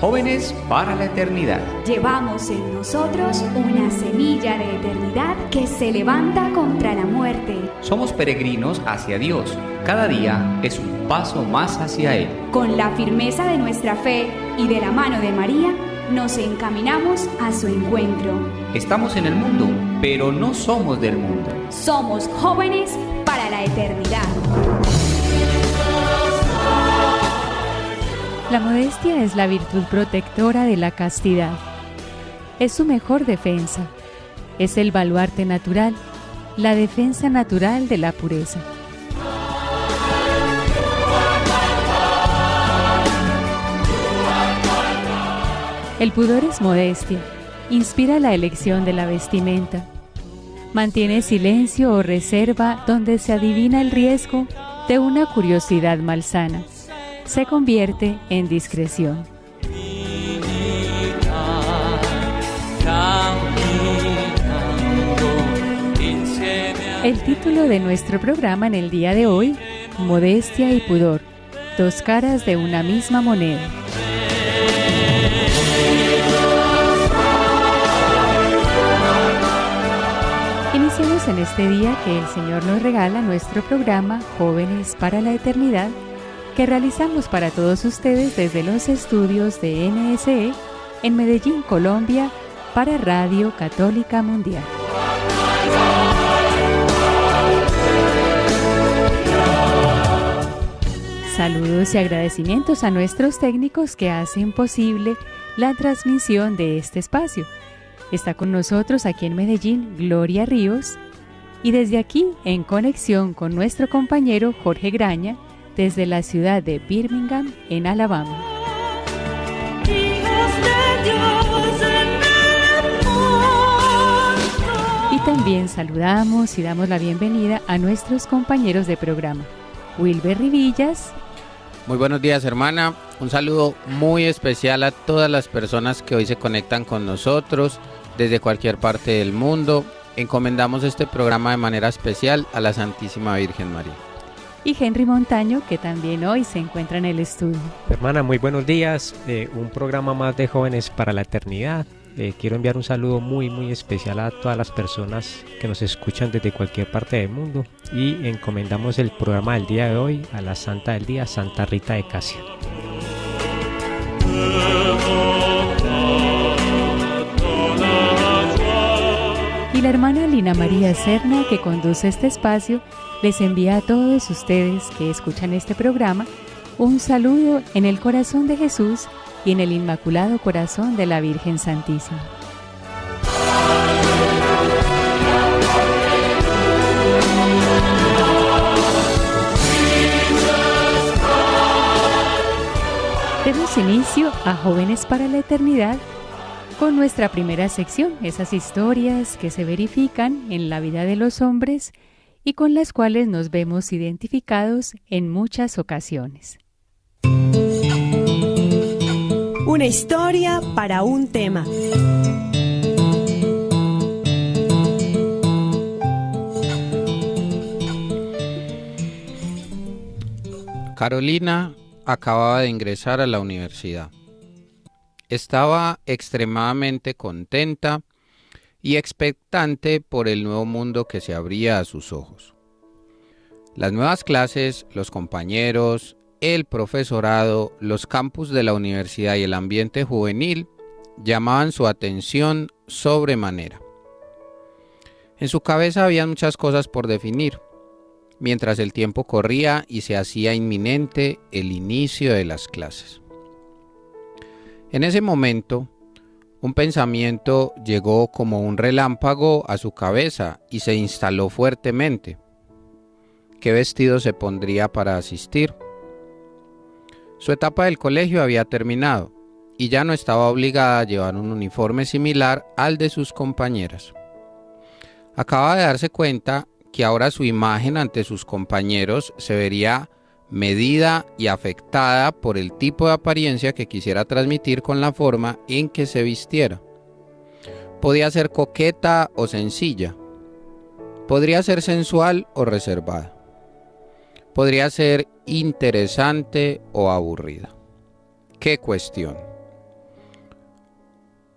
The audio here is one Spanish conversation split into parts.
Jóvenes para la Eternidad. Llevamos en nosotros una semilla de eternidad que se levanta contra la muerte. Somos peregrinos hacia Dios. Cada día es un paso más hacia Él. Con la firmeza de nuestra fe y de la mano de María, nos encaminamos a su encuentro. Estamos en el mundo, pero no somos del mundo. Somos jóvenes para la eternidad. La modestia es la virtud protectora de la castidad. Es su mejor defensa. Es el baluarte natural, la defensa natural de la pureza. El pudor es modestia, inspira la elección de la vestimenta. Mantiene silencio o reserva donde se adivina el riesgo de una curiosidad malsana. Se convierte en discreción. El título de nuestro programa en el día de hoy, Modestia y pudor, dos caras de una misma moneda. Iniciamos en este día que el Señor nos regala nuestro programa Jóvenes para la Eternidad, que realizamos para todos ustedes desde los estudios de NSE en Medellín, Colombia, para Radio Católica Mundial. Saludos y agradecimientos a nuestros técnicos que hacen posible la transmisión de este espacio. Está con nosotros aquí en Medellín Gloria Ríos y desde aquí en conexión con nuestro compañero Jorge Graña desde la ciudad de Birmingham en Alabama. Y también saludamos y damos la bienvenida a nuestros compañeros de programa, Wilber Rivillas. Muy buenos días, hermana. Un saludo muy especial a todas las personas que hoy se conectan con nosotros desde cualquier parte del mundo. Encomendamos este programa de manera especial a la Santísima Virgen María. Y Henry Montaño, que también hoy se encuentra en el estudio. Hermana, muy buenos días. Un programa más de Jóvenes para la Eternidad. Quiero enviar un saludo muy especial a todas las personas que nos escuchan desde cualquier parte del mundo y encomendamos el programa del día de hoy a la Santa del Día, Santa Rita de Casia. Y la hermana Lina María Serna, que conduce este espacio, les envía a todos ustedes que escuchan este programa un saludo en el corazón de Jesús y en el Inmaculado Corazón de la Virgen Santísima. Demos inicio a Jóvenes para la Eternidad con nuestra primera sección, esas historias que se verifican en la vida de los hombres y con las cuales nos vemos identificados en muchas ocasiones. Una historia para un tema. Carolina acababa de ingresar a la universidad. Estaba extremadamente contenta y expectante por el nuevo mundo que se abría a sus ojos. Las nuevas clases, los compañeros, el profesorado, los campus de la universidad y el ambiente juvenil llamaban su atención sobremanera. En su cabeza había muchas cosas por definir, mientras el tiempo corría y se hacía inminente el inicio de las clases. En ese momento, un pensamiento llegó como un relámpago a su cabeza y se instaló fuertemente. ¿Qué vestido se pondría para asistir? Su etapa del colegio había terminado y ya no estaba obligada a llevar un uniforme similar al de sus compañeras. Acaba de darse cuenta que ahora su imagen ante sus compañeros se vería medida y afectada por el tipo de apariencia que quisiera transmitir con la forma en que se vistiera. Podía ser coqueta o sencilla. Podría ser sensual o reservada. Podría ser interesante o aburrida. ¡Qué cuestión!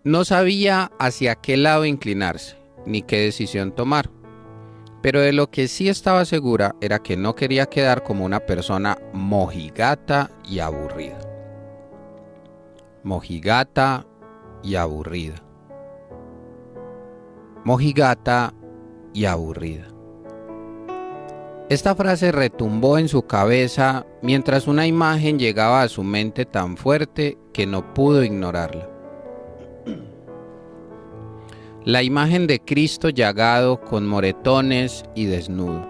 No sabía hacia qué lado inclinarse, ni qué decisión tomar. Pero de lo que sí estaba segura era que no quería quedar como una persona mojigata y aburrida. Mojigata y aburrida. Mojigata y aburrida. Esta frase retumbó en su cabeza mientras una imagen llegaba a su mente tan fuerte que no pudo ignorarla. La imagen de Cristo llagado con moretones y desnudo.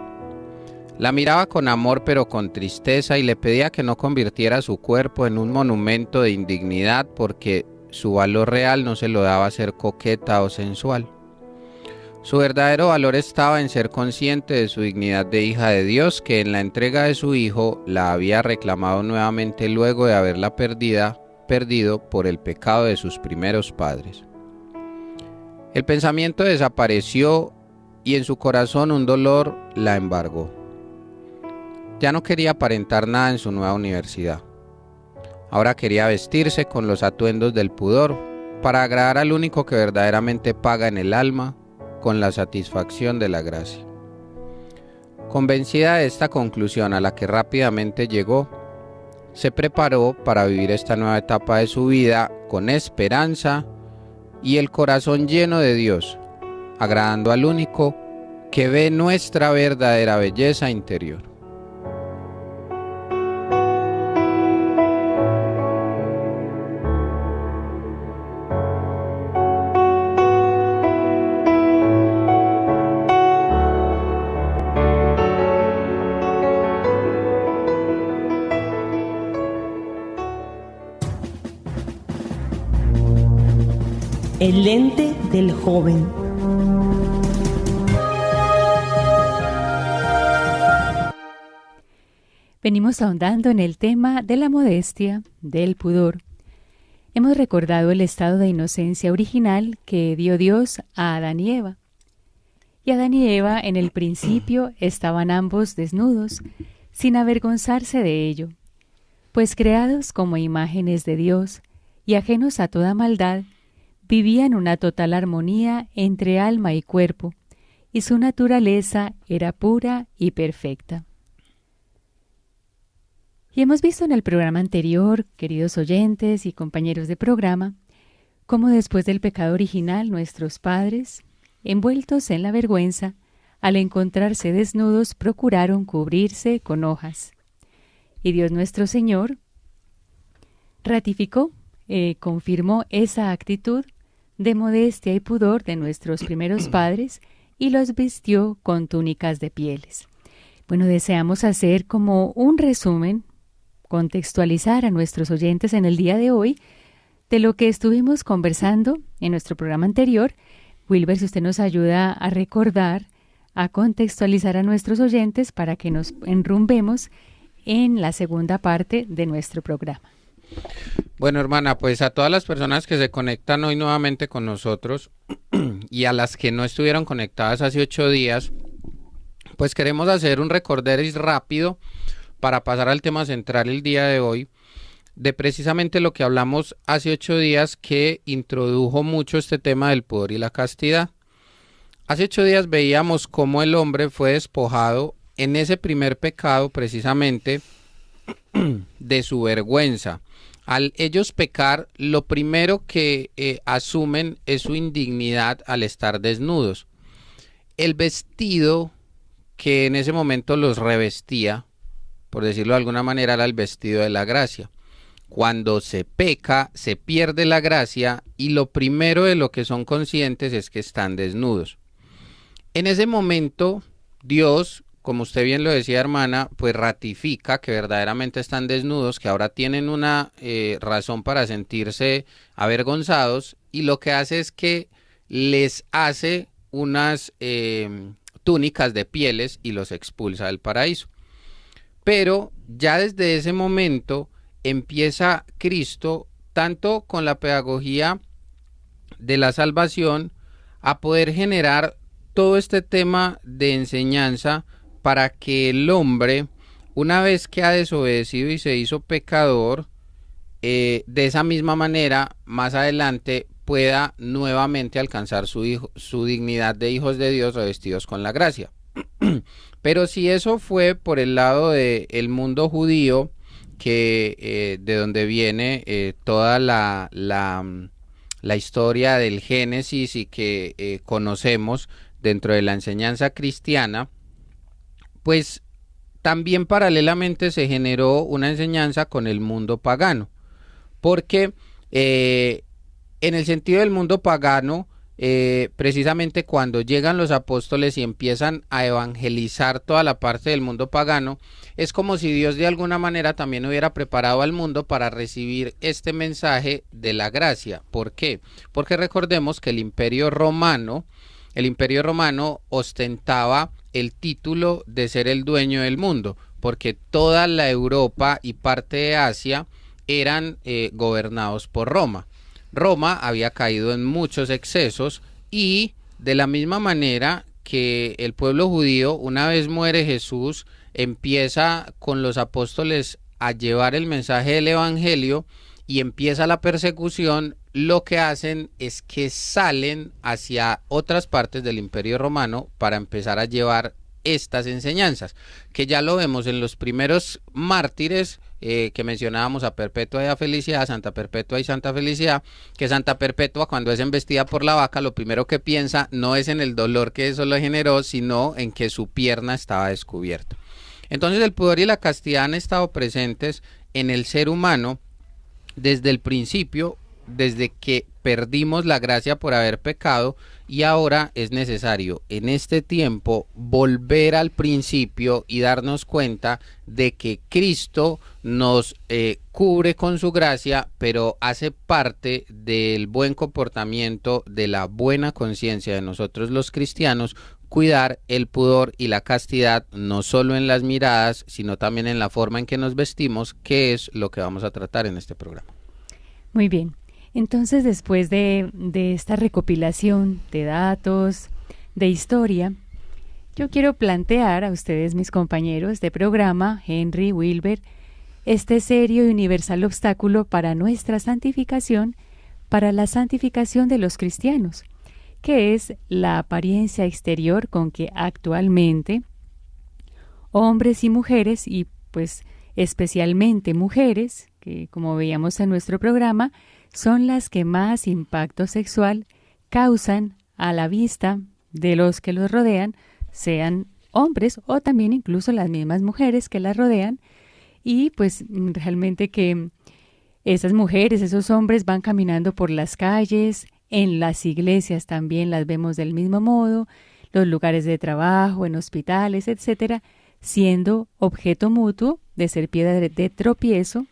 La miraba con amor pero con tristeza y le pedía que no convirtiera su cuerpo en un monumento de indignidad porque su valor real no se lo daba ser coqueta o sensual. Su verdadero valor estaba en ser consciente de su dignidad de hija de Dios, que en la entrega de su hijo la había reclamado nuevamente luego de haberla perdido por el pecado de sus primeros padres. El pensamiento desapareció y en su corazón un dolor la embargó. Ya no quería aparentar nada en su nueva universidad. Ahora quería vestirse con los atuendos del pudor para agradar al único que verdaderamente paga en el alma, con la satisfacción de la gracia. Convencida de esta conclusión a la que rápidamente llegó, se preparó para vivir esta nueva etapa de su vida con esperanza y el corazón lleno de Dios, agradando al único que ve nuestra verdadera belleza interior. El lente del joven. Venimos ahondando en el tema de la modestia, del pudor. Hemos recordado el estado de inocencia original que dio Dios a Adán y Eva. Y Adán y Eva en el principio estaban ambos desnudos, sin avergonzarse de ello, pues creados como imágenes de Dios y ajenos a toda maldad, vivían una total armonía entre alma y cuerpo, y su naturaleza era pura y perfecta. Y hemos visto en el programa anterior, queridos oyentes y compañeros de programa, cómo después del pecado original nuestros padres, envueltos en la vergüenza, al encontrarse desnudos procuraron cubrirse con hojas. Y Dios nuestro Señor ratificó, confirmó esa actitud de modestia y pudor de nuestros primeros padres y los vistió con túnicas de pieles. Bueno, deseamos hacer como un resumen, contextualizar a nuestros oyentes en el día de hoy de lo que estuvimos conversando en nuestro programa anterior. Wilber, si usted nos ayuda a recordar, a contextualizar a nuestros oyentes para que nos enrumbemos en la segunda parte de nuestro programa. Bueno, hermana, pues a todas las personas que se conectan hoy nuevamente con nosotros y a las que no estuvieron conectadas hace 8 días, pues queremos hacer un recorderis rápido para pasar al tema central el día de hoy, de precisamente lo que hablamos hace 8 días que introdujo mucho este tema del pudor y la castidad. Hace 8 días veíamos cómo el hombre fue despojado en ese primer pecado precisamente de su vergüenza. Al ellos pecar, lo primero que asumen es su indignidad al estar desnudos. El vestido que en ese momento los revestía, por decirlo de alguna manera, era el vestido de la gracia. Cuando se peca, se pierde la gracia y lo primero de lo que son conscientes es que están desnudos. En ese momento, Dios, como usted bien lo decía, hermana, pues ratifica que verdaderamente están desnudos, que ahora tienen una razón para sentirse avergonzados, y lo que hace es que les hace unas túnicas de pieles y los expulsa del paraíso. Pero ya desde ese momento empieza Cristo, tanto con la pedagogía de la salvación, a poder generar todo este tema de enseñanza para que el hombre, una vez que ha desobedecido y se hizo pecador, de esa misma manera, más adelante pueda nuevamente alcanzar su dignidad de hijos de Dios revestidos con la gracia. Pero si eso fue por el lado del mundo judío, que de donde viene toda la historia del Génesis y que conocemos dentro de la enseñanza cristiana, pues también paralelamente se generó una enseñanza con el mundo pagano, porque en el sentido del mundo pagano, precisamente cuando llegan los apóstoles y empiezan a evangelizar toda la parte del mundo pagano, es como si Dios de alguna manera también hubiera preparado al mundo para recibir este mensaje de la gracia. ¿Por qué? Porque recordemos que el Imperio Romano ostentaba el título de ser el dueño del mundo, porque toda la Europa y parte de Asia eran gobernados por Roma. Roma había caído en muchos excesos y de la misma manera que el pueblo judío, una vez muere Jesús, empieza con los apóstoles a llevar el mensaje del evangelio y empieza la persecución, lo que hacen es que salen hacia otras partes del Imperio Romano para empezar a llevar estas enseñanzas, que ya lo vemos en los primeros mártires que mencionábamos, a Perpetua y a Felicidad, Santa Perpetua y Santa Felicidad, que Santa Perpetua, cuando es embestida por la vaca, lo primero que piensa no es en el dolor que eso le generó, sino en que su pierna estaba descubierta. Entonces el pudor y la castidad han estado presentes en el ser humano desde el principio, desde que perdimos la gracia por haber pecado, y ahora es necesario en este tiempo volver al principio y darnos cuenta de que Cristo nos cubre con su gracia, pero hace parte del buen comportamiento, de la buena conciencia de nosotros los cristianos, cuidar el pudor y la castidad, no solo en las miradas, sino también en la forma en que nos vestimos, que es lo que vamos a tratar en este programa. Muy bien. Entonces, después de esta recopilación de datos, de historia, yo quiero plantear a ustedes, mis compañeros de programa, Henry, Wilber, este serio y universal obstáculo para nuestra santificación, para la santificación de los cristianos, que es la apariencia exterior con que actualmente hombres y mujeres, y pues especialmente mujeres, que como veíamos en nuestro programa, son las que más impacto sexual causan a la vista de los que los rodean, sean hombres o también incluso las mismas mujeres que las rodean, y pues realmente que esas mujeres, esos hombres van caminando por las calles, en las iglesias también las vemos del mismo modo, los lugares de trabajo, en hospitales, etcétera, siendo objeto mutuo de ser piedra de tropiezo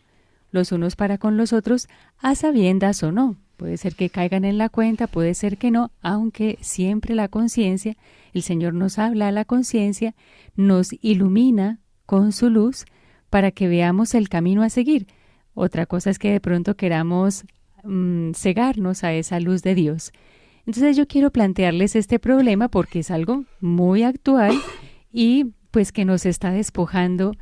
los unos para con los otros, a sabiendas o no. Puede ser que caigan en la cuenta, puede ser que no, aunque siempre la conciencia, el Señor nos habla a la conciencia, nos ilumina con su luz para que veamos el camino a seguir. Otra cosa es que de pronto queramos cegarnos a esa luz de Dios. Entonces yo quiero plantearles este problema porque es algo muy actual y pues que nos está despojando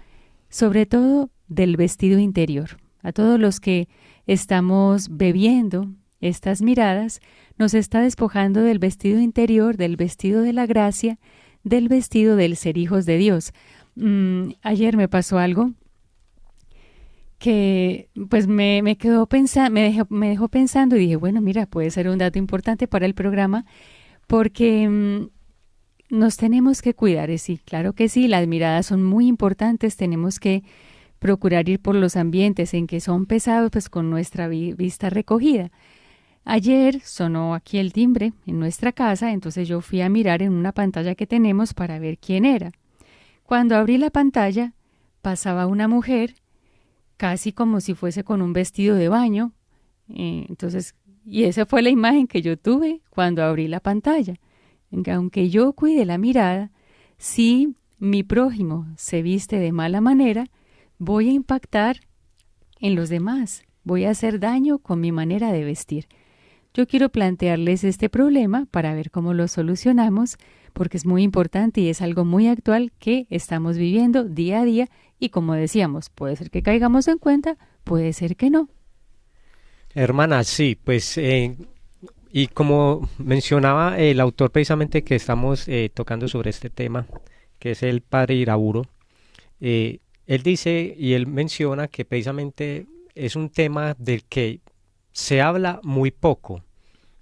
sobre todo del vestido interior. A todos los que estamos bebiendo estas miradas, nos está despojando del vestido interior, del vestido de la gracia, del vestido del ser hijos de Dios. Ayer me pasó algo que pues me quedó me dejó pensando y dije, bueno, mira, puede ser un dato importante para el programa porque nos tenemos que cuidar. Sí, claro que sí, las miradas son muy importantes, tenemos que procurar ir por los ambientes en que son pesados, pues con nuestra vista recogida. Ayer sonó aquí el timbre en nuestra casa, entonces yo fui a mirar en una pantalla que tenemos para ver quién era. Cuando abrí la pantalla, pasaba una mujer, casi como si fuese con un vestido de baño, y esa fue la imagen que yo tuve cuando abrí la pantalla. Aunque yo cuide la mirada, si mi prójimo se viste de mala manera, voy a impactar en los demás, voy a hacer daño con mi manera de vestir. Yo quiero plantearles este problema para ver cómo lo solucionamos, porque es muy importante y es algo muy actual que estamos viviendo día a día y como decíamos, puede ser que caigamos en cuenta, puede ser que no. Hermana, sí, pues Y como mencionaba el autor precisamente que estamos tocando sobre este tema, que es el padre Iraburo, él dice y él menciona que precisamente es un tema del que se habla muy poco,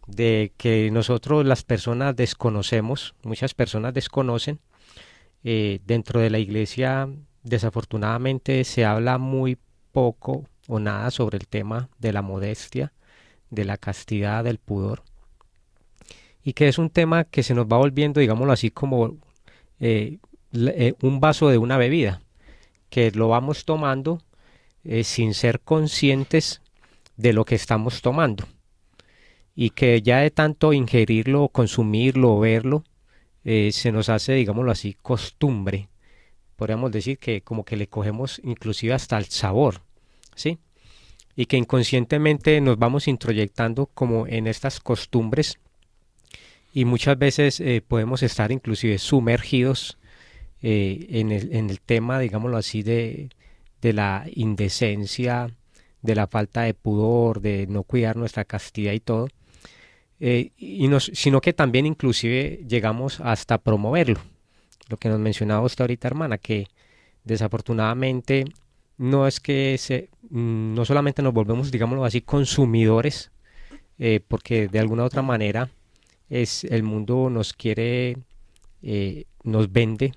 de que nosotros las personas desconocemos, muchas personas desconocen. Dentro de la iglesia desafortunadamente se habla muy poco o nada sobre el tema de la modestia, de la castidad, del pudor, y que es un tema que se nos va volviendo, digámoslo así, como un vaso de una bebida, que lo vamos tomando sin ser conscientes de lo que estamos tomando, y que ya de tanto ingerirlo, consumirlo o verlo, se nos hace, digámoslo así, costumbre. Podríamos decir que como que le cogemos inclusive hasta el sabor, ¿sí? Y que inconscientemente nos vamos introyectando como en estas costumbres, y muchas veces podemos estar inclusive sumergidos en el tema, digámoslo así, de la indecencia, de la falta de pudor, de no cuidar nuestra castidad y todo, sino que también inclusive llegamos hasta promoverlo. Lo que nos mencionaba usted ahorita, hermana, que desafortunadamente no es que no solamente nos volvemos, digámoslo así, consumidores, porque de alguna u otra manera el mundo nos quiere, nos vende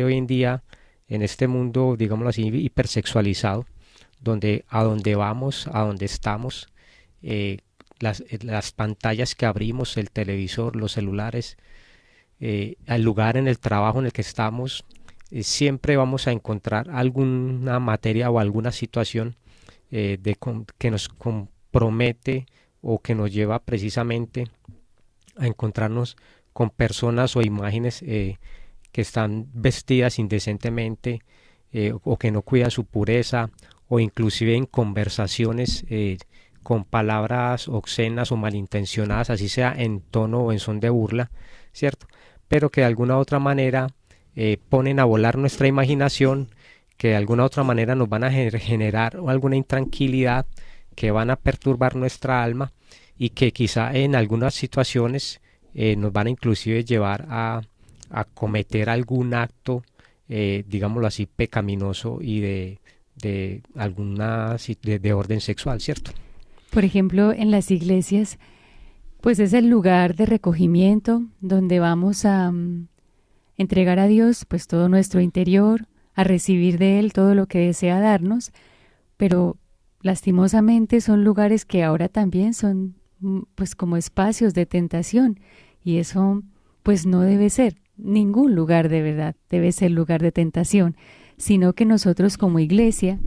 hoy en día en este mundo, digámoslo así, hipersexualizado, donde a donde vamos, a donde estamos, las pantallas que abrimos, el televisor, los celulares, al lugar en el trabajo en el que estamos, siempre vamos a encontrar alguna materia o alguna situación que nos compromete o que nos lleva precisamente a encontrarnos con personas o imágenes que están vestidas indecentemente, o que no cuidan su pureza, o inclusive en conversaciones con palabras obscenas o malintencionadas, así sea en tono o en son de burla, ¿cierto? Pero que de alguna u otra manera ponen a volar nuestra imaginación, que de alguna u otra manera nos van a generar alguna intranquilidad, que van a perturbar nuestra alma, y que quizá en algunas situaciones nos van a inclusive llevar a cometer algún acto, digámoslo así, pecaminoso y de alguna de orden sexual, ¿cierto? Por ejemplo, en las iglesias, pues es el lugar de recogimiento donde vamos a entregar a Dios pues todo nuestro interior, a recibir de Él todo lo que desea darnos, pero lastimosamente son lugares que ahora también son pues como espacios de tentación, y eso pues no debe ser. Ningún lugar de verdad debe ser lugar de tentación, sino que nosotros como iglesia,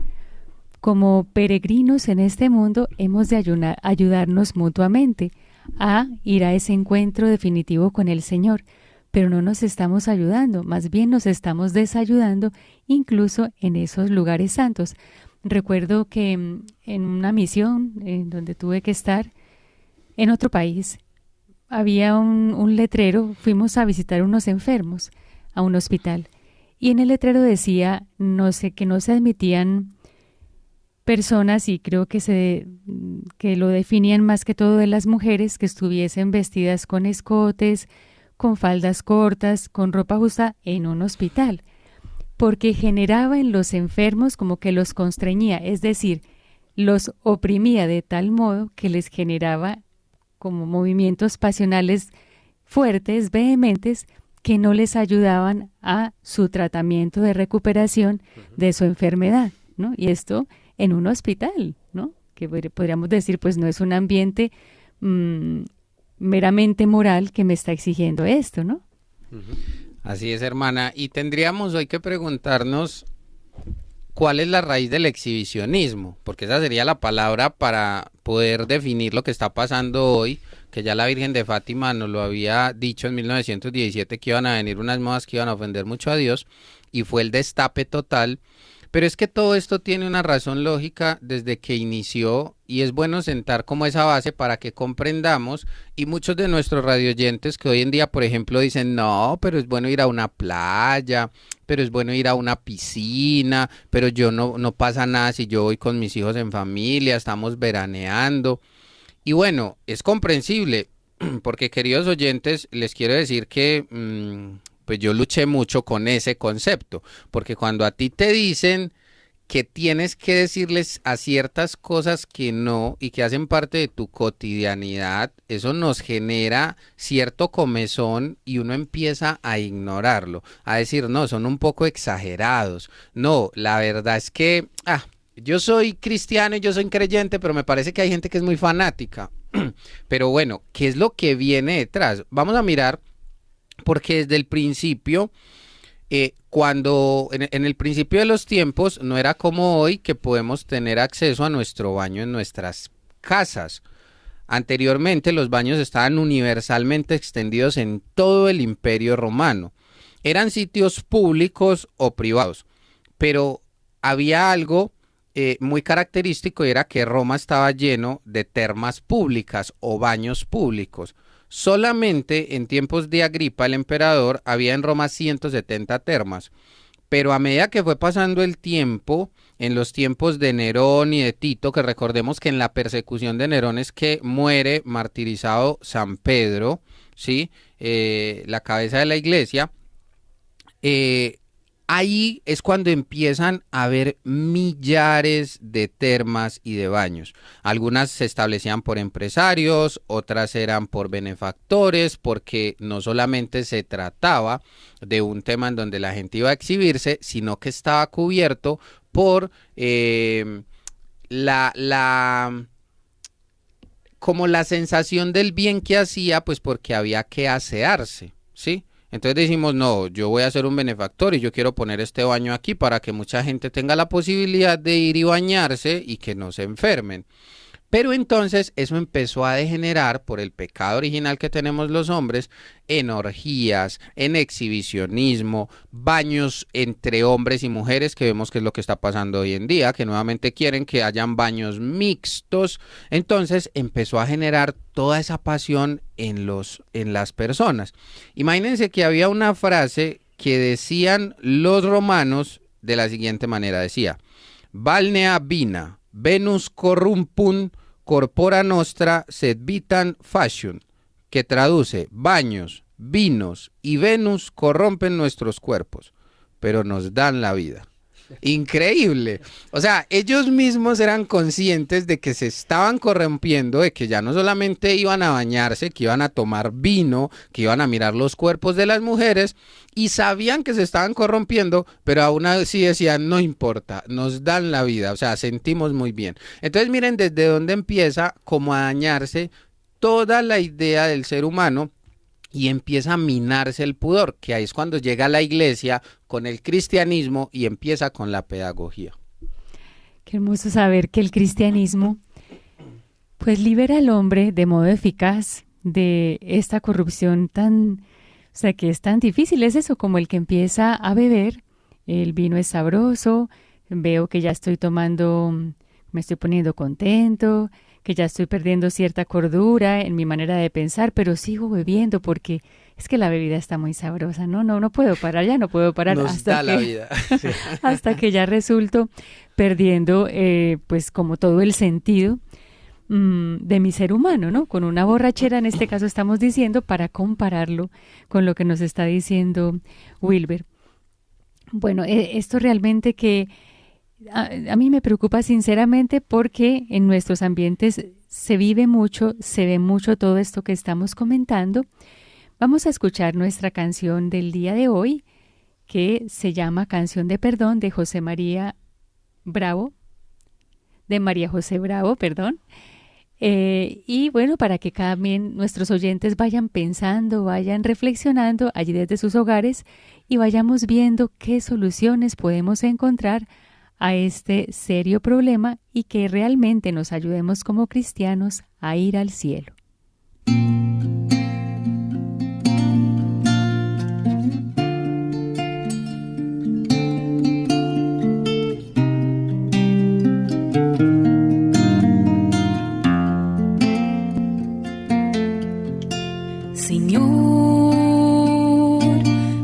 como peregrinos en este mundo, hemos de ayudarnos mutuamente a ir a ese encuentro definitivo con el Señor, pero no nos estamos ayudando, más bien nos estamos desayudando incluso en esos lugares santos. Recuerdo que en una misión en donde tuve que estar en otro país, había un letrero, fuimos a visitar unos enfermos a un hospital, y en el letrero decía que no se admitían personas, y creo que lo definían más que todo de las mujeres, que estuviesen vestidas con escotes, con faldas cortas, con ropa justa en un hospital, porque generaba en los enfermos como que los constreñía, es decir, los oprimía de tal modo que les generaba como movimientos pasionales fuertes, vehementes, que no les ayudaban a su tratamiento de recuperación de su enfermedad, ¿no? Y esto en un hospital, ¿no? Que podríamos decir, pues no es un ambiente meramente moral que me está exigiendo esto, ¿no? Así es, hermana. Y tendríamos hoy que preguntarnos cuál es la raíz del exhibicionismo, porque esa sería la palabra para poder definir lo que está pasando hoy, que ya la Virgen de Fátima nos lo había dicho en 1917, que iban a venir unas modas que iban a ofender mucho a Dios, y fue el destape total. Pero es que todo esto tiene una razón lógica desde que inició, y es bueno sentar como esa base para que comprendamos. Y muchos de nuestros radioyentes que hoy en día, por ejemplo, dicen, no, pero es bueno ir a una playa, pero es bueno ir a una piscina, pero yo no pasa nada si yo voy con mis hijos en familia, estamos veraneando. Y bueno, es comprensible, porque queridos oyentes, les quiero decir que pues yo luché mucho con ese concepto, porque cuando a ti te dicen que tienes que decirles a ciertas cosas que no y que hacen parte de tu cotidianidad, eso nos genera cierto comezón y uno empieza a ignorarlo, a decir, no, son un poco exagerados. No, la verdad es que, yo soy cristiano y yo soy creyente, pero me parece que hay gente que es muy fanática. Pero bueno, ¿qué es lo que viene detrás? Vamos a mirar, porque desde el principio... cuando en el principio de los tiempos no era como hoy que podemos tener acceso a nuestro baño en nuestras casas. Anteriormente los baños estaban universalmente extendidos en todo el Imperio Romano. Eran sitios públicos o privados, pero había algo muy característico y era que Roma estaba lleno de termas públicas o baños públicos. Solamente en tiempos de Agripa el emperador había en Roma 170 termas, pero a medida que fue pasando el tiempo, en los tiempos de Nerón y de Tito, que recordemos que en la persecución de Nerón es que muere martirizado San Pedro, ¿sí? La cabeza de la iglesia, ahí es cuando empiezan a haber millares de termas y de baños. Algunas se establecían por empresarios, otras eran por benefactores, porque no solamente se trataba de un tema en donde la gente iba a exhibirse, sino que estaba cubierto por como la sensación del bien que hacía, pues porque había que asearse, ¿sí? Entonces decimos, no, yo voy a ser un benefactor y yo quiero poner este baño aquí para que mucha gente tenga la posibilidad de ir y bañarse y que no se enfermen. Pero entonces eso empezó a degenerar por el pecado original que tenemos los hombres en orgías, en exhibicionismo, baños entre hombres y mujeres, que vemos que es lo que está pasando hoy en día, que nuevamente quieren que hayan baños mixtos. Entonces empezó a generar toda esa pasión en las personas. Imagínense que había una frase que decían los romanos de la siguiente manera, decía, balnea vina, Venus corrumpun corpora nostra sed vitam faciunt, que traduce, baños, vinos y Venus corrompen nuestros cuerpos, pero nos dan la vida. Increíble. O sea, ellos mismos eran conscientes de que se estaban corrompiendo, de que ya no solamente iban a bañarse, que iban a tomar vino, que iban a mirar los cuerpos de las mujeres, y sabían que se estaban corrompiendo, pero aún así decían, no importa, nos dan la vida, o sea, sentimos muy bien. Entonces miren desde dónde empieza como a dañarse toda la idea del ser humano, y empieza a minarse el pudor, que ahí es cuando llega la iglesia con el cristianismo y empieza con la pedagogía. Qué hermoso saber que el cristianismo pues libera al hombre de modo eficaz de esta corrupción tan, o sea, que es tan difícil. Es eso, como el que empieza a beber, el vino es sabroso, veo que ya estoy tomando, me estoy poniendo contento, que ya estoy perdiendo cierta cordura en mi manera de pensar, pero sigo bebiendo porque es que la bebida está muy sabrosa. No puedo parar, ya no puedo parar. Nos hasta da que, la vida. hasta que ya resulto perdiendo pues como todo el sentido de mi ser humano, ¿no? Con una borrachera, en este caso estamos diciendo, para compararlo con lo que nos está diciendo Wilber. Bueno, esto realmente que a mí me preocupa sinceramente porque en nuestros ambientes se vive mucho, se ve mucho todo esto que estamos comentando. Vamos a escuchar nuestra canción del día de hoy, que se llama Canción de Perdón de María José Bravo, perdón. Y bueno, para que también nuestros oyentes vayan pensando, vayan reflexionando allí desde sus hogares y vayamos viendo qué soluciones podemos encontrar a este serio problema y que realmente nos ayudemos como cristianos a ir al cielo. Señor,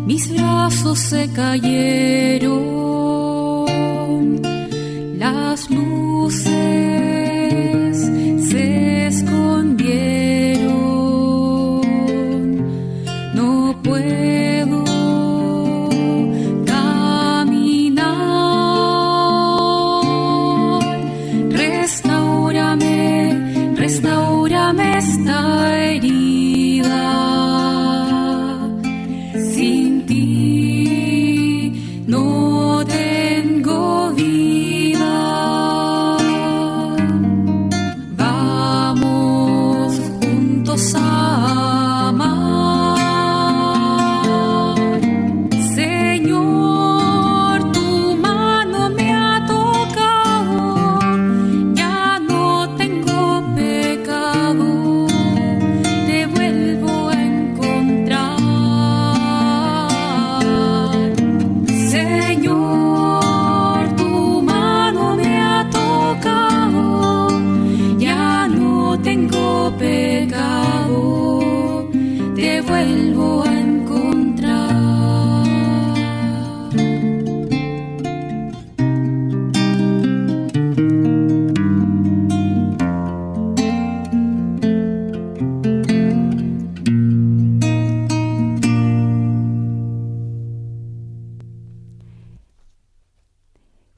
mis brazos se cayeron, las luces se escondieron,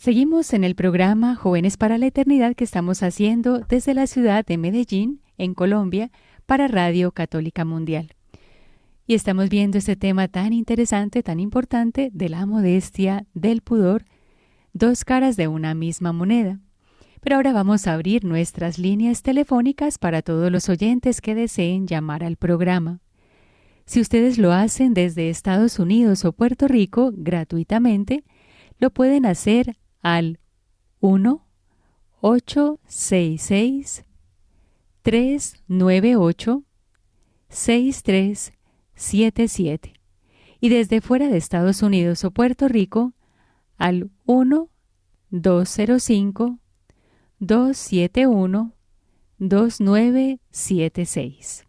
Seguimos en el programa Jóvenes para la Eternidad que estamos haciendo desde la ciudad de Medellín, en Colombia, para Radio Católica Mundial. Y estamos viendo este tema tan interesante, tan importante, de la modestia, del pudor, dos caras de una misma moneda. Pero ahora vamos a abrir nuestras líneas telefónicas para todos los oyentes que deseen llamar al programa. Si ustedes lo hacen desde Estados Unidos o Puerto Rico gratuitamente, lo pueden hacer al 1-866-398-6377 y desde fuera de Estados Unidos o Puerto Rico al 1-205-271-2976.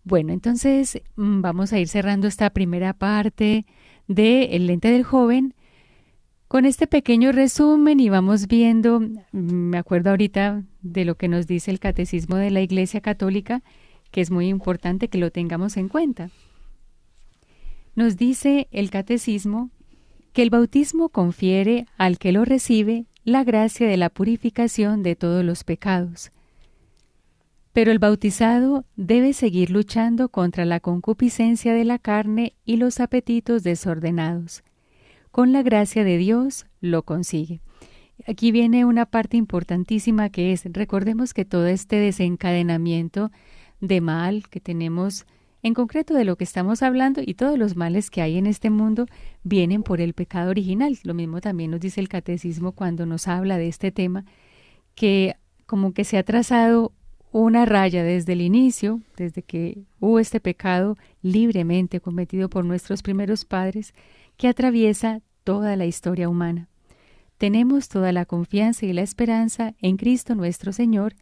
Bueno, entonces vamos a ir cerrando esta primera parte de El Lente del Joven con este pequeño resumen y vamos viendo, me acuerdo ahorita de lo que nos dice el Catecismo de la Iglesia Católica, que es muy importante que lo tengamos en cuenta. Nos dice el Catecismo que el bautismo confiere al que lo recibe la gracia de la purificación de todos los pecados. Pero el bautizado debe seguir luchando contra la concupiscencia de la carne y los apetitos desordenados. Con la gracia de Dios lo consigue. Aquí viene una parte importantísima que es, recordemos que todo este desencadenamiento de mal que tenemos, en concreto de lo que estamos hablando, y todos los males que hay en este mundo, vienen por el pecado original. Lo mismo también nos dice el Catecismo cuando nos habla de este tema, que como que se ha trazado una raya desde el inicio, desde que hubo este pecado libremente cometido por nuestros primeros padres, que atraviesa toda la historia humana. Tenemos toda la confianza y la esperanza en Cristo nuestro Señor,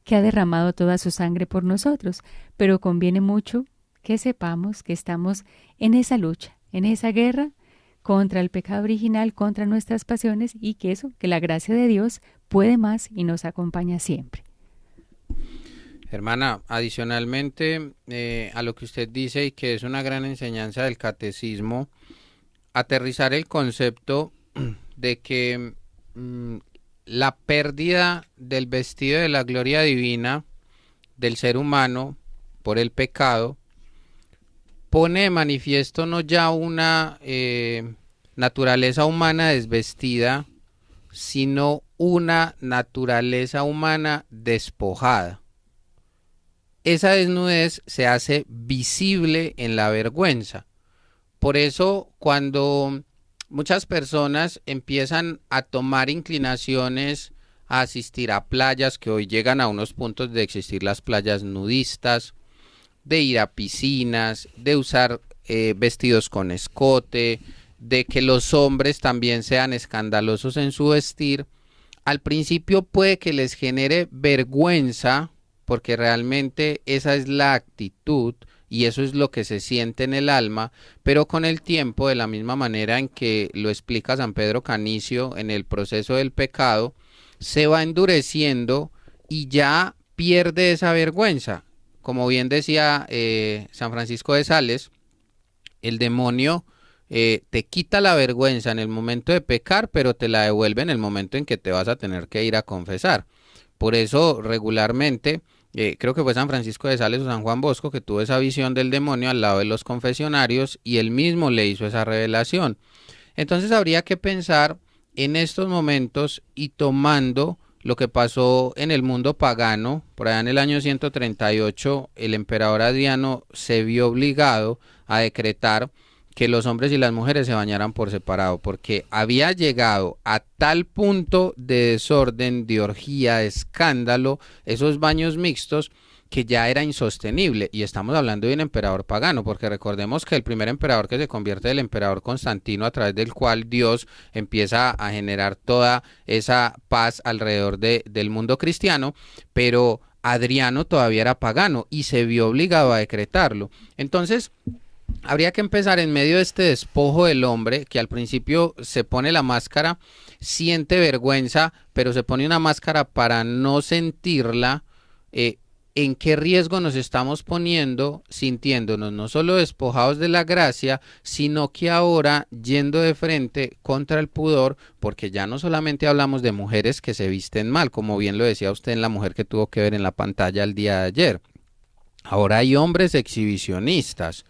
que ha derramado toda su sangre por nosotros, pero conviene mucho que sepamos que estamos en esa lucha, en esa guerra contra el pecado original, contra nuestras pasiones, y que la gracia de Dios puede más y nos acompaña siempre. Hermana, adicionalmente a lo que usted dice y que es una gran enseñanza del catecismo, aterrizar el concepto de que la pérdida del vestido de la gloria divina del ser humano por el pecado pone de manifiesto no ya una naturaleza humana desvestida, sino una naturaleza humana despojada. Esa desnudez se hace visible en la vergüenza. Por eso, cuando muchas personas empiezan a tomar inclinaciones a asistir a playas, que hoy llegan a unos puntos de existir las playas nudistas, de ir a piscinas, de usar vestidos con escote, de que los hombres también sean escandalosos en su vestir, al principio puede que les genere vergüenza, porque realmente esa es la actitud y eso es lo que se siente en el alma, pero con el tiempo, de la misma manera en que lo explica San Pedro Canicio en el proceso del pecado, se va endureciendo y ya pierde esa vergüenza. Como bien decía San Francisco de Sales, el demonio te quita la vergüenza en el momento de pecar, pero te la devuelve en el momento en que te vas a tener que ir a confesar. Por eso regularmente, creo que fue San Francisco de Sales o San Juan Bosco que tuvo esa visión del demonio al lado de los confesionarios y él mismo le hizo esa revelación. Entonces habría que pensar en estos momentos y tomando lo que pasó en el mundo pagano. Por allá en el año 138 el emperador Adriano se vio obligado a decretar que los hombres y las mujeres se bañaran por separado, porque había llegado a tal punto de desorden, de orgía, de escándalo, esos baños mixtos, que ya era insostenible. Y estamos hablando de un emperador pagano, porque recordemos que el primer emperador que se convierte es el emperador Constantino, a través del cual Dios empieza a generar toda esa paz alrededor del mundo cristiano, pero Adriano todavía era pagano y se vio obligado a decretarlo. Entonces habría que empezar en medio de este despojo del hombre, que al principio se pone la máscara, siente vergüenza, pero se pone una máscara para no sentirla, en qué riesgo nos estamos poniendo sintiéndonos no solo despojados de la gracia, sino que ahora yendo de frente contra el pudor, porque ya no solamente hablamos de mujeres que se visten mal, como bien lo decía usted en la mujer que tuvo que ver en la pantalla el día de ayer. Ahora hay hombres exhibicionistas,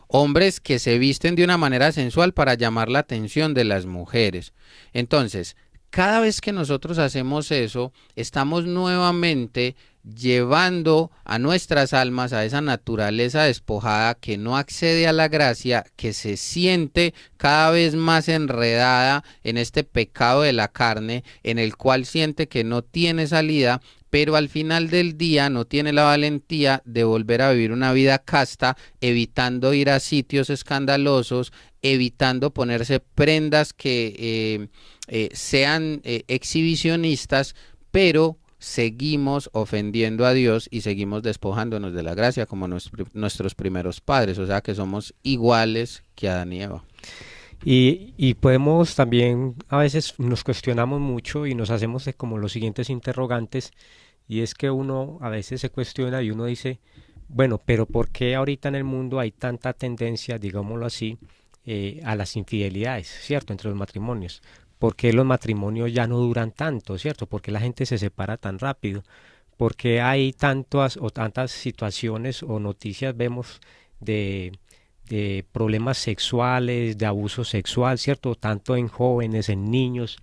hombres que se visten de una manera sensual para llamar la atención de las mujeres. Entonces, cada vez que nosotros hacemos eso, estamos nuevamente llevando a nuestras almas a esa naturaleza despojada que no accede a la gracia, que se siente cada vez más enredada en este pecado de la carne, en el cual siente que no tiene salida, pero al final del día no tiene la valentía de volver a vivir una vida casta, evitando ir a sitios escandalosos, evitando ponerse prendas que sean exhibicionistas, pero seguimos ofendiendo a Dios y seguimos despojándonos de la gracia como nuestros primeros padres, o sea que somos iguales que Adán y Eva. Y podemos también, a veces nos cuestionamos mucho y nos hacemos como los siguientes interrogantes, y es que uno a veces se cuestiona y uno dice, bueno, pero ¿por qué ahorita en el mundo hay tanta tendencia, digámoslo así, a las infidelidades, ¿cierto?, entre los matrimonios? ¿Por qué los matrimonios ya no duran tanto, ¿cierto? ¿Por qué la gente se separa tan rápido? ¿Por qué hay tantas situaciones o noticias vemos de problemas sexuales, de abuso sexual, ¿cierto? Tanto en jóvenes, en niños.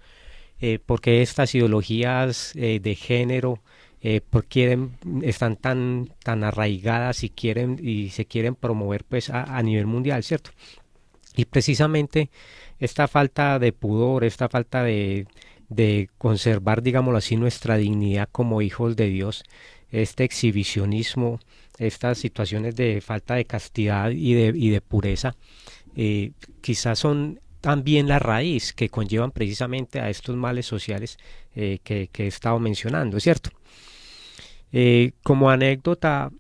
¿Por qué estas ideologías de género están tan arraigadas y se quieren promover pues a nivel mundial, ¿cierto? Y precisamente esta falta de pudor, esta falta de conservar, digámoslo así, nuestra dignidad como hijos de Dios, este exhibicionismo, estas situaciones de falta de castidad y de pureza, quizás son también la raíz que conllevan precisamente a estos males sociales que he estado mencionando, ¿cierto? Como anécdota,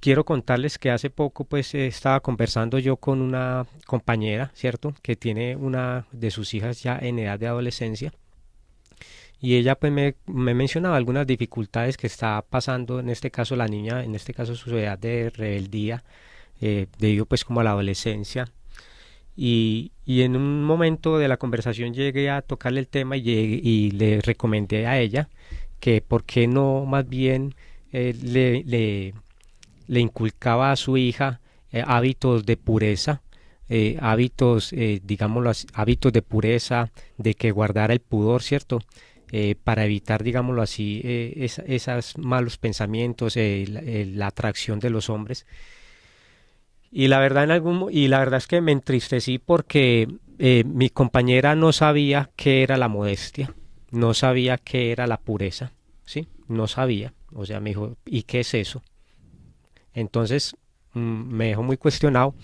quiero contarles que hace poco pues estaba conversando yo con una compañera, ¿cierto?, que tiene una de sus hijas ya en edad de adolescencia, y ella pues me mencionaba algunas dificultades que está pasando, en este caso la niña, en este caso su edad de rebeldía, debido pues como a la adolescencia, y en un momento de la conversación llegué a tocarle el tema y le recomendé a ella que por qué no más bien le inculcaba a su hija hábitos de pureza, digámoslo así, hábitos de pureza, de que guardara el pudor, ¿cierto? Para evitar, digámoslo así, esos malos pensamientos, la atracción de los hombres. Y la verdad es que me entristecí porque mi compañera no sabía qué era la modestia, no sabía qué era la pureza, ¿sí? No sabía, o sea, me dijo, ¿y qué es eso? Entonces me dejó muy cuestionado,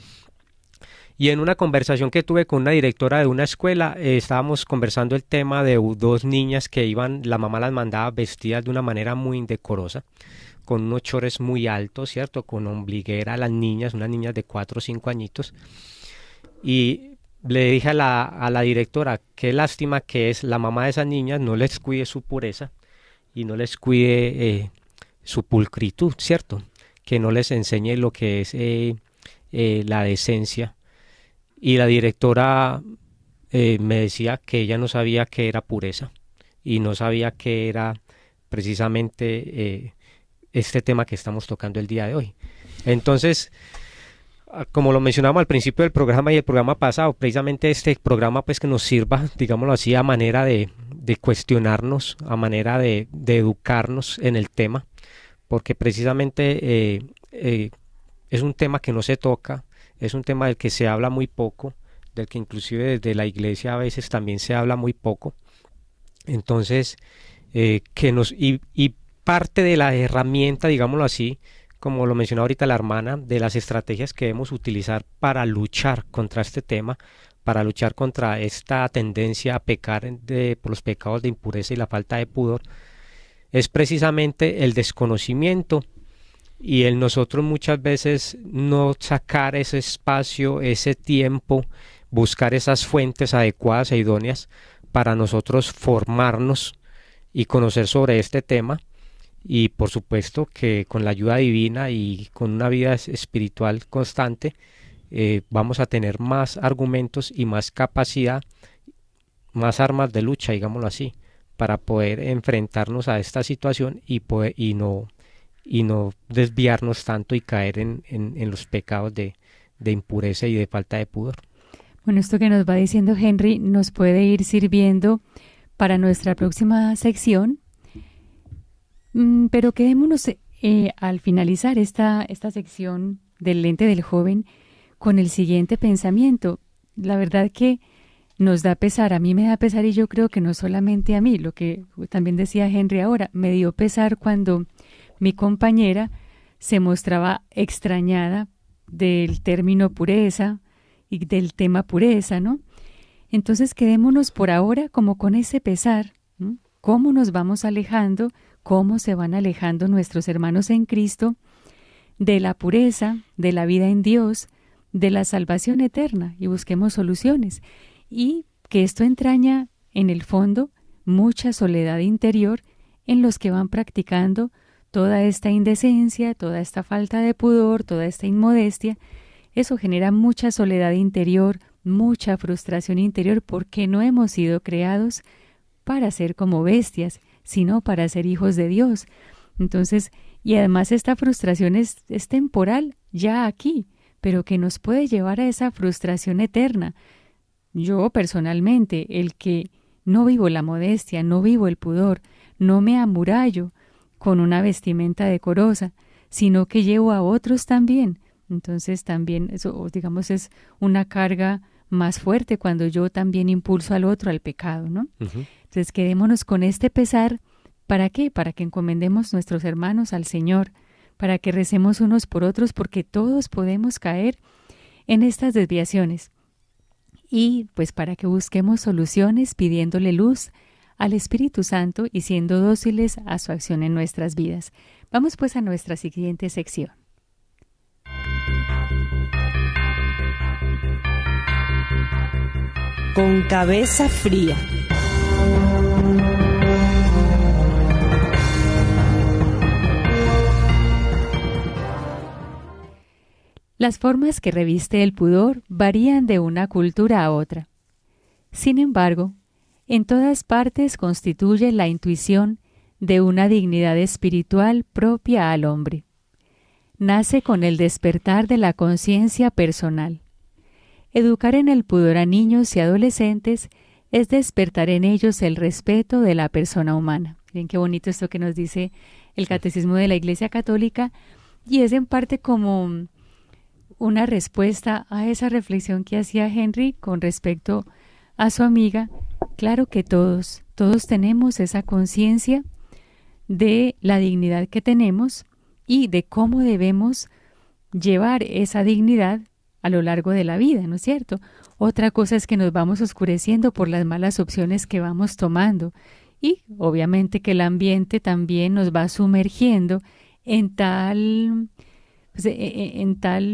y en una conversación que tuve con una directora de una escuela, estábamos conversando el tema de dos niñas que la mamá las mandaba vestidas de una manera muy indecorosa, con unos chores muy altos, ¿cierto?, con ombliguera a las niñas, unas niñas de 4 o 5 añitos, y le dije a la directora, qué lástima que es la mamá de esas niñas no les cuide su pureza y no les cuide su pulcritud, ¿cierto?, que no les enseñe lo que es la decencia. Y la directora me decía que ella no sabía qué era pureza y no sabía qué era precisamente este tema que estamos tocando el día de hoy. Entonces, como lo mencionamos al principio del programa y el programa pasado, precisamente este programa pues que nos sirva, digámoslo así, a manera de cuestionarnos, a manera de educarnos en el tema, porque precisamente es un tema que no se toca, es un tema del que se habla muy poco, del que inclusive desde la iglesia a veces también se habla muy poco. Entonces, y parte de la herramienta, digámoslo así, como lo mencionó ahorita la hermana, de las estrategias que debemos utilizar para luchar contra este tema, para luchar contra esta tendencia a pecar por los pecados de impureza y la falta de pudor, es precisamente el desconocimiento y el nosotros muchas veces no sacar ese espacio, ese tiempo, buscar esas fuentes adecuadas e idóneas para nosotros formarnos y conocer sobre este tema y por supuesto que con la ayuda divina y con una vida espiritual constante vamos a tener más argumentos y más capacidad, más armas de lucha, digámoslo así, para poder enfrentarnos a esta situación y no desviarnos tanto y caer en los pecados de impureza y de falta de pudor. Bueno, esto que nos va diciendo Henry nos puede ir sirviendo para nuestra próxima sección, pero quedémonos al finalizar esta sección del lente del joven con el siguiente pensamiento. La verdad que nos da pesar, a mí me da pesar y yo creo que no solamente a mí, lo que también decía Henry ahora, me dio pesar cuando mi compañera se mostraba extrañada del término pureza y del tema pureza, ¿no? Entonces quedémonos por ahora como con ese pesar, ¿no? Cómo nos vamos alejando, cómo se van alejando nuestros hermanos en Cristo de la pureza, de la vida en Dios, de la salvación eterna, y busquemos soluciones. Y que esto entraña, en el fondo, mucha soledad interior en los que van practicando toda esta indecencia, toda esta falta de pudor, toda esta inmodestia. Eso genera mucha soledad interior, mucha frustración interior, porque no hemos sido creados para ser como bestias, sino para ser hijos de Dios. Entonces, y además esta frustración es temporal, ya aquí, pero que nos puede llevar a esa frustración eterna. Yo personalmente, el que no vivo la modestia, no vivo el pudor, no me amurallo con una vestimenta decorosa, sino que llevo a otros también. Entonces también eso, digamos, es una carga más fuerte cuando yo también impulso al otro al pecado, ¿no? Uh-huh. Entonces quedémonos con este pesar. ¿Para qué? Para que encomendemos nuestros hermanos al Señor, para que recemos unos por otros, porque todos podemos caer en estas desviaciones. Y pues para que busquemos soluciones pidiéndole luz al Espíritu Santo y siendo dóciles a su acción en nuestras vidas. Vamos pues a nuestra siguiente sección. Con cabeza fría. Las formas que reviste el pudor varían de una cultura a otra. Sin embargo, en todas partes constituye la intuición de una dignidad espiritual propia al hombre. Nace con el despertar de la conciencia personal. Educar en el pudor a niños y adolescentes es despertar en ellos el respeto de la persona humana. Miren qué bonito esto que nos dice el Catecismo de la Iglesia Católica, y es en parte como una respuesta a esa reflexión que hacía Henry con respecto a su amiga. Claro que todos tenemos esa conciencia de la dignidad que tenemos y de cómo debemos llevar esa dignidad a lo largo de la vida, ¿no es cierto? Otra cosa es que nos vamos oscureciendo por las malas opciones que vamos tomando, y obviamente que el ambiente también nos va sumergiendo en tal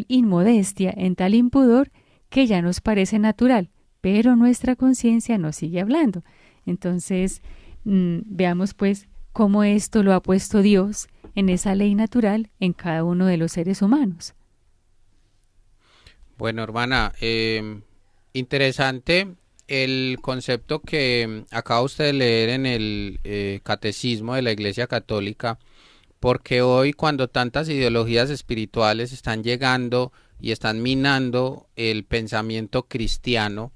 inmodestia, en tal impudor, que ya nos parece natural, pero nuestra conciencia nos sigue hablando. Entonces, veamos pues cómo esto lo ha puesto Dios en esa ley natural en cada uno de los seres humanos. Bueno, hermana, interesante el concepto que acaba usted de leer en el Catecismo de la Iglesia Católica, porque hoy, cuando tantas ideologías espirituales están llegando y están minando el pensamiento cristiano